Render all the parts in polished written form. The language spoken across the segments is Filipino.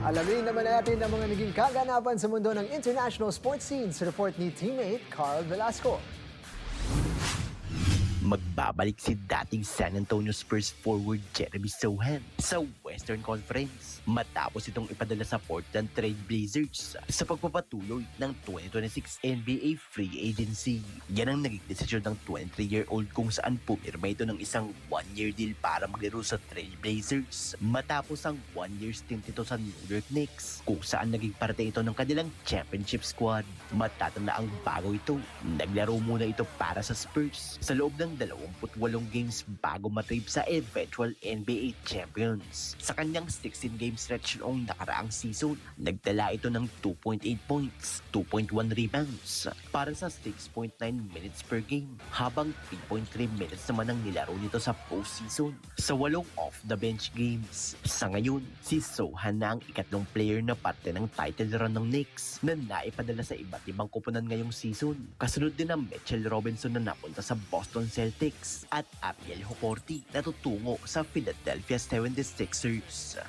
Alamin naman natin ang mga naging kaganapan sa mundo ng international sports scene sa report ni teammate Carl Velasco. Magbabalik si dating San Antonio Spurs forward Jeremy Sohan sa Western Conference matapos itong ipadala sa Portland Trail Blazers sa pagpapatuloy ng 2026 NBA Free Agency. Yan ang naging desisyon ng 23-year-old kung saan pumirma ito ng isang one-year deal para maglaro sa Trail Blazers matapos ang one-year stint ito sa New York Knicks kung saan naging parte ito ng kanilang championship squad. Matatanda ang bago ito, naglaro muna ito para sa Spurs sa loob ng 28 games bago matrip sa eventual NBA champions. Sa kanyang 16-game stretch noong nakaraang season, nagtala ito ng 2.8 points, 2.1 rebounds para sa 6.9 minutes per game, habang 3.3 minutes naman ang nilaro nito sa postseason sa 8 off-the-bench games. Sa ngayon, si Sohan na ang ikatlong player na parte ng title run ng Knicks na naipadala sa iba't ibang koponan ngayong season. Kasunod din ang Mitchell Robinson na napunta sa Boston Celtics at Ariel Hoporti na tutungo sa Philadelphia 76ers.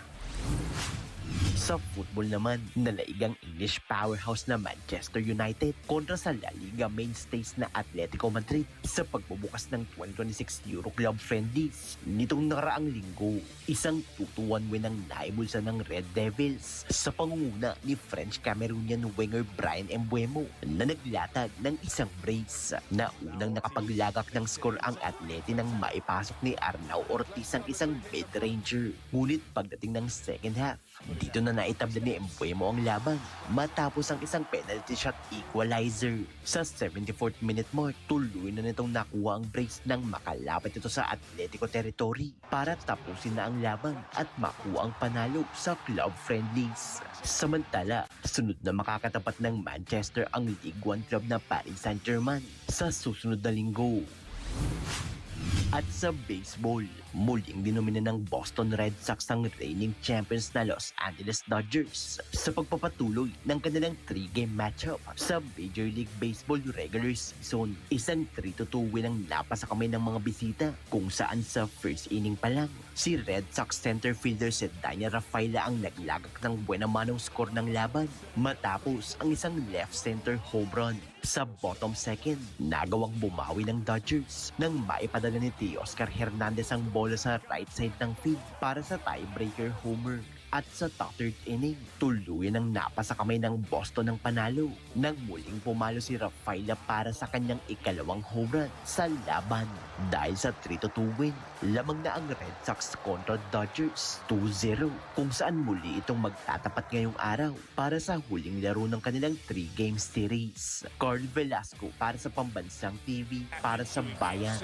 Sa football naman, nalaigang English powerhouse na Manchester United kontra sa La Liga mainstays na Atletico Madrid sa pagbubukas ng 2026 Euro Club friendlies nitong nakaraang linggo. Isang 2-1 win ang naibulsa ng Red Devils sa pangunguna ni French-Cameroonian winger Bryan Mbeumo na naglatag ng isang brace na unang nakapaglagak ng score ang Atleti nang maipasok ni Arnau Ortiz ang isang mid-ranger. Ngunit pagdating ng second half, dito na naitabla ni Mbeumo ang laban matapos ang isang penalty shot equalizer. Sa 74th minute mark, tuloy na nitong nakuha ang brace nang makalapit ito sa Atletico territory para tapusin na ang laban at makuha ang panalo sa club friendlies. Samantala, sunod na makakatapat ng Manchester ang League 1 club na Paris Saint-Germain sa susunod na linggo. At sa baseball, muling dinomina ng Boston Red Sox ang reigning champions na Los Angeles Dodgers sa pagpapatuloy ng kanilang 3-game matchup sa Major League Baseball regular season. Isang 3-2 win ang lapas sa kamay ng mga bisita kung saan sa first inning pa lang, si Red Sox center fielder si Daniel Rafaela ang naglagak ng buenamanong score ng laban matapos ang isang left center home run. Sa bottom second, nagawang bumawi ng Dodgers nang maipadala ni Oscar Hernandez ang bola sa right side ng field para sa tiebreaker homer. At sa third inning, tuluyan ang napasa kamay ng Boston ng panalo nang muling pumalo si Rafaela para sa kanyang ikalawang home run sa laban. Dahil sa 3-2 win, lamang na ang Red Sox kontra Dodgers 2-0 kung saan muli itong magtatapat ngayong araw para sa huling laro ng kanilang 3-game series. Carl Velasco para sa Pambansang TV para sa Bayan.